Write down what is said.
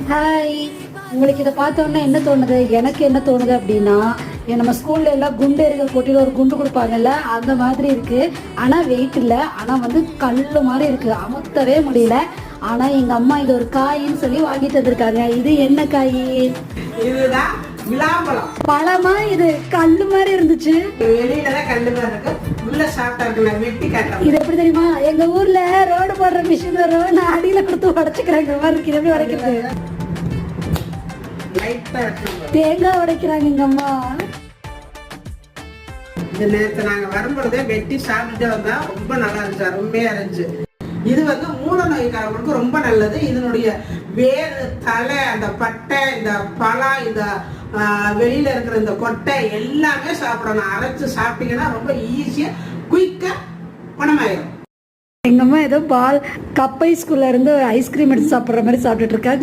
Hi, உங்களுக்கு இதை பார்த்தோன்னா என்ன தோணுது? எனக்கு என்ன தோணுது அப்படின்னா, நம்ம ஸ்கூல்ல எல்லாம் குண்டு எறிதல் போட்டியில் ஒரு குண்டு கொடுப்பாங்கல்ல, அந்த மாதிரி இருக்கு. ஆனால் வெயிட் இல்லை, ஆனால் வந்து கல் மாதிரி இருக்கு, அமுத்தவே முடியல. ஆனால் எங்கள் அம்மா இது ஒரு காயின்னு சொல்லி வாங்கி தந்திருக்காங்க. இது என்ன காய்? இதுதான் விளாம்பழம். பழமா? இது கல்லு மாதிரி இருந்துச்சு. வெளியில தான் கல்லு மாதிரி இருக்கு, உள்ள சாப்பிட்டா இருக்குல்ல, வெட்டி காட்டுறோம். இது எப்படி தெரியுமா? எங்க ஊர்ல ரோடு போடுற மிஷின் வரும், நான் அடியில கொடுத்து உடைச்சுக்கிறாங்க மாதிரி இருக்கு. எப்படி உடைக்கிறது? லைட்டா வெட்டணும். தேங்காய் உடைக்கிறாங்க எங்க அம்மா. இந்த நேரத்தை நாங்க வரும்பொழுதே வெட்டி சாப்பிட்டுட்டே வந்தா ரொம்ப நல்லா இருந்துச்சு, அருமையா இருந்துச்சு. இது வந்து மூல நோய்க்காரங்களுக்கு ரொம்ப நல்லது. இதனுடைய வேறு, தலை, அந்த பட்டை, இந்த பழம், இந்த வெளியில இருக்கிற இந்த கொட்டை எல்லாமே சாப்பிடணும். அரைச்சு சாப்பிட்டீங்கன்னா ரொம்ப ஈஸியா குயிக்கா குணமாயிரும். எங்க அம்மா ஏதோ பால் கப்பை ஸ்கூல்ல இருந்து ஐஸ்கிரீம் எடுத்து சாப்பிடுற மாதிரி சாப்பிட்டுட்டு இருக்காங்க.